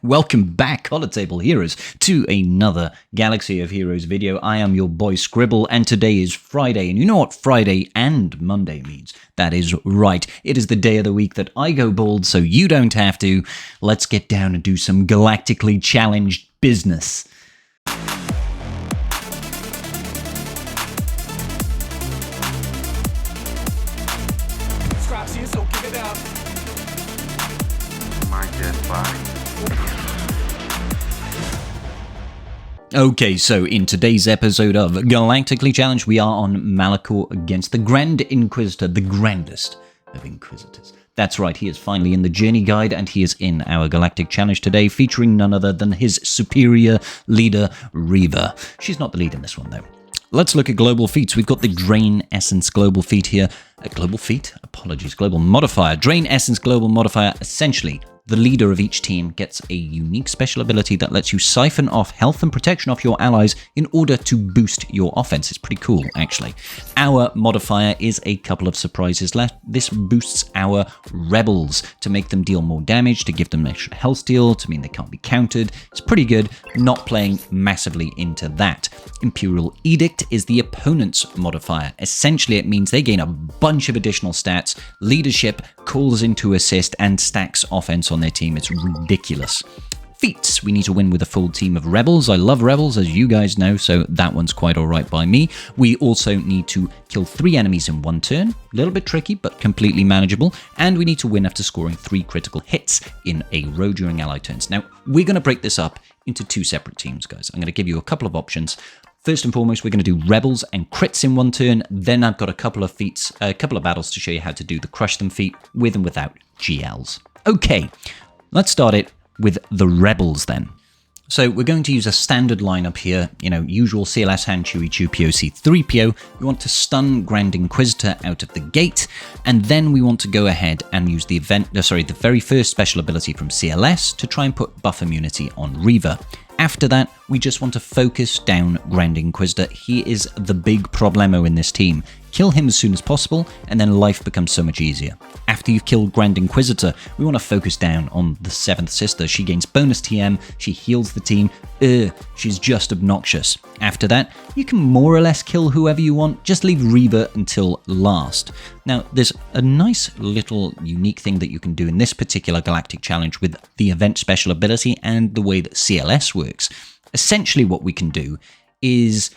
Welcome back, Collar Table Heroes, to another Galaxy of Heroes video. I am your boy Scribble, and today is Friday, and you know what Friday and Monday means? That is right, it is the day of the week that I go bald, so you don't have to. Let's get down and do some galactically challenged business. Okay, so in today's episode of Galactically Challenged, we are on Malachor against the Grand Inquisitor, the grandest of Inquisitors. That's right, he is finally in the Journey Guide, and he is in our Galactic Challenge today, featuring none other than his superior leader, Reva. She's not the lead in this one, though. Let's look at global feats. We've got the Drain Essence global feat here. Global feat? Apologies, global modifier. Drain Essence global modifier, essentially, the leader of each team gets a unique special ability that lets you siphon off health and protection off your allies in order to boost your offense. It's pretty cool, actually. Our modifier is a couple of surprises left. This boosts our rebels to make them deal more damage, to give them extra health steal, to mean they can't be countered. It's pretty good, not playing massively into that. Imperial Edict is the opponent's modifier. Essentially, it means they gain a bunch of additional stats, leadership, calls into assist, and stacks offense on their team. It's ridiculous. Feats. We need to win with a full team of rebels. I love rebels, as you guys know, so that one's quite alright by me. We also need to kill 3 enemies in 1 turn. A little bit tricky, but completely manageable. And we need to win after scoring 3 critical hits in a row during ally turns. Now, we're going to break this up into 2 separate teams, guys. I'm going to give you a couple of options. First and foremost, we're going to do rebels and crits in 1 turn. Then I've got a couple of feats, a couple of battles to show you how to do the crush them feat with and without GLs. Okay, let's start it with the rebels then. So we're going to use a standard lineup here, usual CLS hand, Chewie, Chew, C3PO. We want to stun Grand Inquisitor out of the gate, and then we want to go ahead and use the very first special ability from CLS to try and put buff immunity on Reva. After that, we just want to focus down Grand Inquisitor. He is the big problemo in this team. Kill him as soon as possible, and then life becomes so much easier. After you've killed Grand Inquisitor, we want to focus down on the 7th Sister. She gains bonus TM, she heals the team. She's just obnoxious. After that, you can more or less kill whoever you want, just leave Reva until last. Now, there's a nice little unique thing that you can do in this particular Galactic Challenge with the event special ability and the way that CLS works. Essentially what we can do is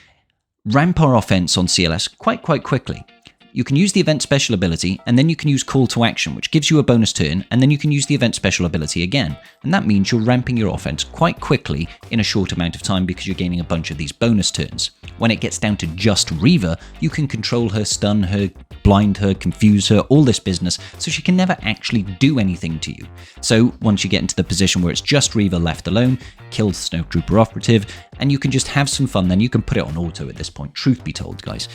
ramp our offense on CLS quite quickly. You can use the event special ability, and then you can use call to action, which gives you a bonus turn, and then you can use the event special ability again. And that means you're ramping your offense quite quickly in a short amount of time because you're gaining a bunch of these bonus turns. When it gets down to just Reva, you can control her, stun her, blind her, confuse her, all this business, so she can never actually do anything to you. So once you get into the position where it's just Reva left alone, kill the Snowtrooper operative, and you can just have some fun. Then you can put it on auto at this point, truth be told, guys.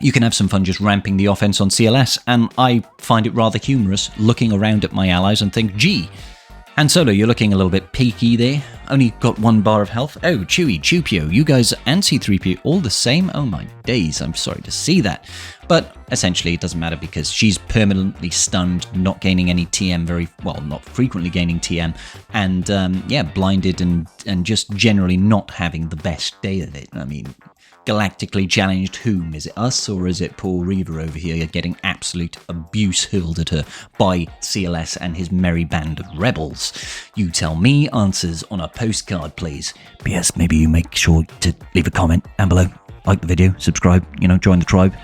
You can have some fun just ramping the offense on CLS, and I find it rather humorous looking around at my allies and think, gee, Han Solo, you're looking a little bit peaky there. Only got 1 bar of health. Oh, Chewie, Chewpio, you guys and C3PO all the same? Oh my days, I'm sorry to see that. But essentially it doesn't matter because she's permanently stunned, not gaining any TM not frequently gaining TM, and blinded and just generally not having the best day of it. I mean, galactically challenged whom? Is it us or is it poor Reva over here getting absolute abuse hurled at her by CLS and his merry band of rebels? You tell me. Answers on a postcard, please. P.S. Maybe you make sure to leave a comment down below, like the video, subscribe, join the tribe.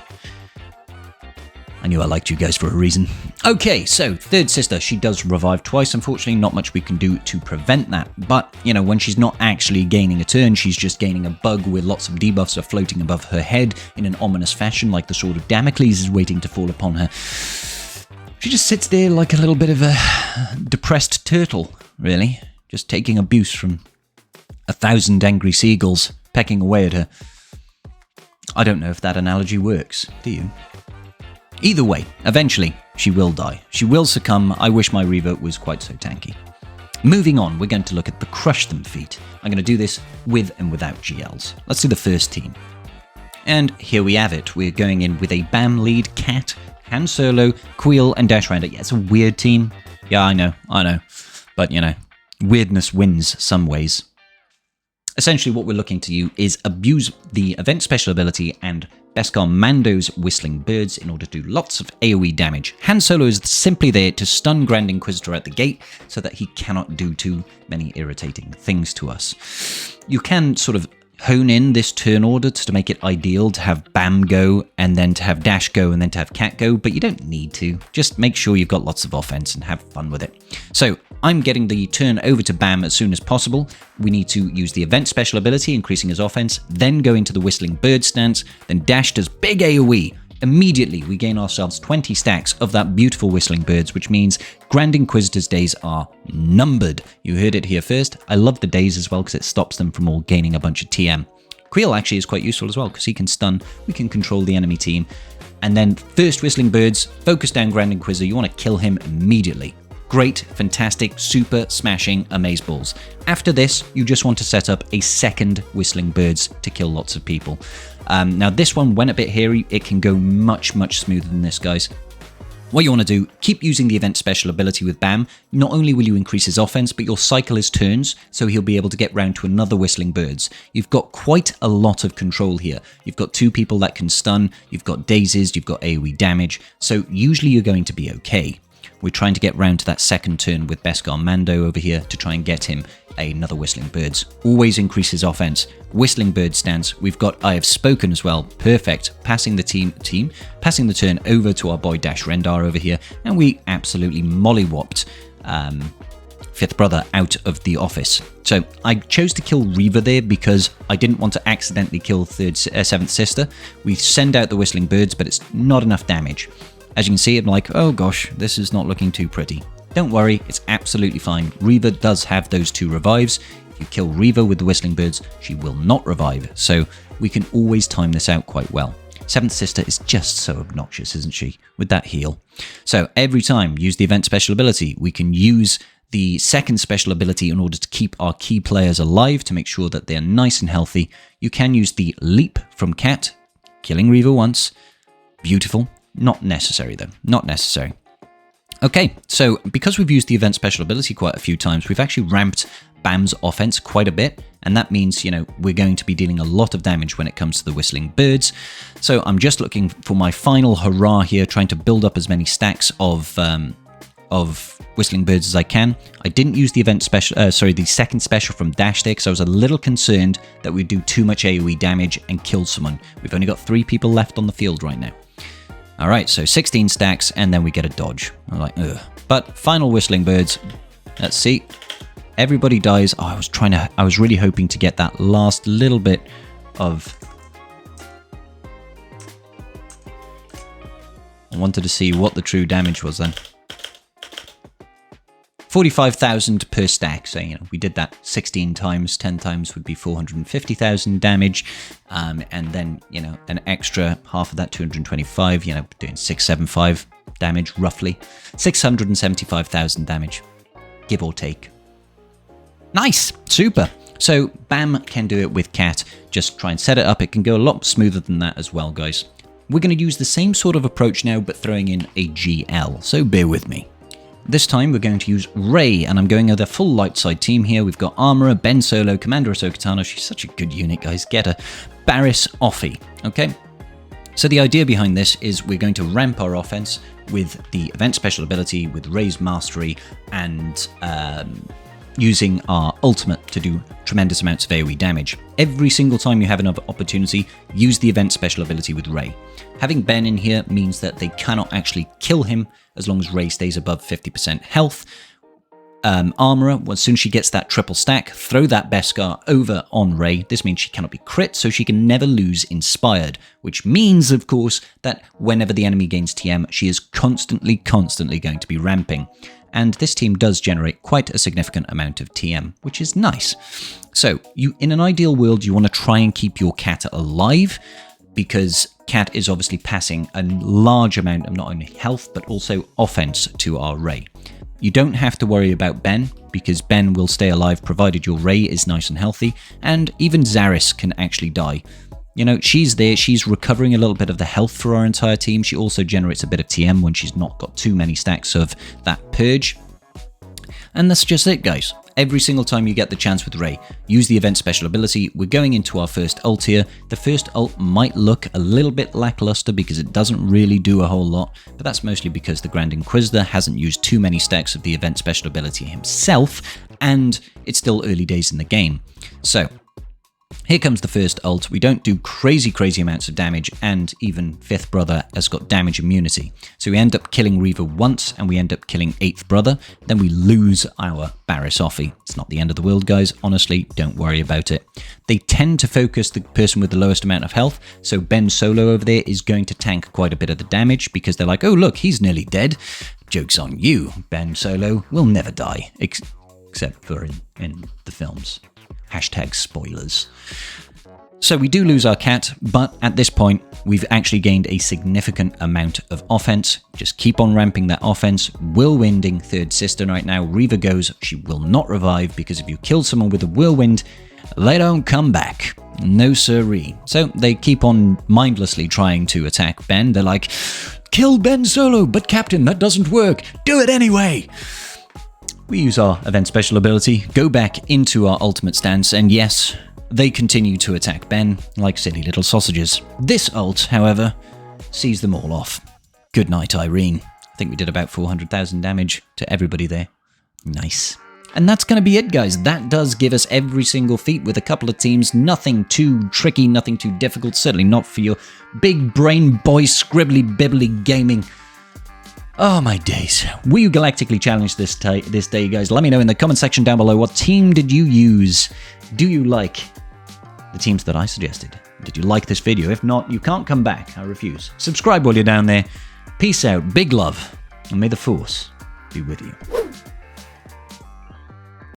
I knew I liked you guys for a reason. Okay, so 3rd Sister, she does revive twice. Unfortunately, not much we can do to prevent that. But, when she's not actually gaining a turn, she's just gaining a bug where lots of debuffs are floating above her head in an ominous fashion, like the Sword of Damocles is waiting to fall upon her. She just sits there like a little bit of a depressed turtle, really. Just taking abuse from 1,000 angry seagulls pecking away at her. I don't know if that analogy works, do you? Either way, eventually, she will die. She will succumb. I wish my Reva was quite so tanky. Moving on, we're going to look at the Crush Them feat. I'm going to do this with and without GLs. Let's do the first team. And here we have it. We're going in with a BAM lead, Cat, Han Solo, Queel, and Dash Rider. Yeah, it's a weird team. Yeah, I know. But, weirdness wins some ways. Essentially, what we're looking to do is abuse the event special ability and Beskar Mando's Whistling Birds in order to do lots of AoE damage. Han Solo is simply there to stun Grand Inquisitor at the gate so that he cannot do too many irritating things to us. You can sort of hone in this turn order to make it ideal to have Bam go, and then to have Dash go, and then to have Cat go, but you don't need to. Just make sure you've got lots of offense and have fun with it. So I'm getting the turn over to Bam as soon as possible. We need to use the event special ability, increasing his offense, then go into the Whistling Bird stance, then Dash does big AoE. Immediately, we gain ourselves 20 stacks of that beautiful Whistling Birds, which means Grand Inquisitor's days are numbered. You heard it here first. I love the days as well because it stops them from all gaining a bunch of TM. Creel actually is quite useful as well because he can stun, we can control the enemy team. And then first Whistling Birds, focus down Grand Inquisitor, you want to kill him immediately. Great, fantastic, super smashing amazeballs. After this, you just want to set up a second Whistling Birds to kill lots of people. Now this one went a bit hairy, it can go much smoother than this, guys. What you want to do, keep using the event special ability with Bam. Not only will you increase his offense, but you'll cycle his turns, so he'll be able to get round to another Whistling Birds. You've got quite a lot of control here. You've got 2 people that can stun, you've got dazes, you've got AoE damage, so usually you're going to be okay. We're trying to get round to that second turn with Beskar Mando over here to try and get him another Whistling Birds. Always increase his offense. Whistling Bird stance. We've got I Have Spoken as well. Perfect. Passing the passing the turn over to our boy Dash Rendar over here, and we absolutely mollywopped Fifth Brother out of the office. So I chose to kill Reaver there because I didn't want to accidentally kill Seventh Sister. We send out the Whistling Birds, but it's not enough damage. As you can see, I'm like, oh gosh, this is not looking too pretty. Don't worry, it's absolutely fine. Reaver does have those 2 revives. If you kill Reaver with the Whistling Birds, she will not revive. So we can always time this out quite well. Seventh Sister is just so obnoxious, isn't she? With that heal. So every time, use the event special ability. We can use the second special ability in order to keep our key players alive, to make sure that they're nice and healthy. You can use the Leap from Cat, killing Reaver once. Beautiful. Not necessary though, not necessary. Okay, so because we've used the event special ability quite a few times, we've actually ramped Bam's offense quite a bit, and that means, you know, we're going to be dealing a lot of damage when it comes to the Whistling Birds. So I'm just looking for my final hurrah here, trying to build up as many stacks of Whistling Birds as I can. I didn't use the event special, the second special from Dash there because I was a little concerned that we'd do too much AoE damage and kill someone. We've only got 3 people left on the field right now. Alright, so 16 stacks, and then we get a dodge. I'm like, ugh. But final Whistling Birds. Let's see. Everybody dies. Oh, I was really hoping to get that last little bit of... I wanted to see what the true damage was then. 45,000 per stack, so you know we did that 16 times, 10 times would be 450,000 damage, and then you know an extra half of that 225, you know, doing 675 damage roughly, 675,000 damage, give or take. Nice, super. So Bam can do it with Cat. Just try and set it up. It can go a lot smoother than that as well, guys. We're going to use the same sort of approach now, but throwing in a GL. So bear with me. This time we're going to use Rey, and I'm going with a full light side team here. We've got Armorer, Ben Solo, Commander Ahsoka Tano. She's such a good unit, guys. Get her. Barriss Offee. Okay. So the idea behind this is we're going to ramp our offense with the event special ability, with Rey's Mastery, and using our ultimate to do tremendous amounts of AoE damage. Every single time you have another opportunity, use the event special ability with Rey. Having Ben in here means that they cannot actually kill him as long as Rey stays above 50% health. Armorer, as soon as she gets that triple stack, throw that Beskar over on Rey. This means she cannot be crit, so she can never lose Inspired, which means, of course, that whenever the enemy gains TM, she is constantly going to be ramping. And this team does generate quite a significant amount of TM, which is nice. So, in an ideal world, you want to try and keep your Cat alive, because Cat is obviously passing a large amount of not only health, but also offense to our Rey. You don't have to worry about Ben, because Ben will stay alive provided your Rey is nice and healthy, and even Xaereth can actually die. You know, she's there, she's recovering a little bit of the health for our entire team. She also generates a bit of TM when she's not got too many stacks of that purge. And that's just it, guys. Every single time you get the chance with Rey, use the event special ability. We're going into our first ult here. The first ult might look a little bit lackluster because it doesn't really do a whole lot, but that's mostly because the Grand Inquisitor hasn't used too many stacks of the event special ability himself, and it's still early days in the game. So, here comes the first ult. We don't do crazy amounts of damage, and even 5th Brother has got damage immunity. So we end up killing Reaver once, and we end up killing 8th Brother. Then we lose our Barriss Offee. It's not the end of the world, guys. Honestly, don't worry about it. They tend to focus the person with the lowest amount of health, so Ben Solo over there is going to tank quite a bit of the damage, because they're like, oh look, he's nearly dead. Joke's on you, Ben Solo will never die, except for in the films. Hashtag spoilers. So we do lose our cat, but at this point, we've actually gained a significant amount of offense. Just keep on ramping that offense. Whirlwinding third sister right now. Reaver goes, she will not revive, because if you kill someone with a whirlwind, they don't come back. No siree. So they keep on mindlessly trying to attack Ben. They're like, kill Ben Solo, but Captain, that doesn't work. Do it anyway. We use our event special ability, go back into our ultimate stance, and yes, they continue to attack Ben like silly little sausages. This ult, however, sees them all off. Good night, Irene. I think we did about 400,000 damage to everybody there. Nice. And that's going to be it, guys. That does give us every single feat with a couple of teams. Nothing too tricky, nothing too difficult. Certainly not for your big brain boy scribbly bibbly gaming. Oh my days. Were you galactically challenged this day, guys? Let me know in the comment section down below. What team did you use? Do you like the teams that I suggested? Did you like this video? If not, you can't come back. I refuse. Subscribe while you're down there. Peace out. Big love. And may the Force be with you.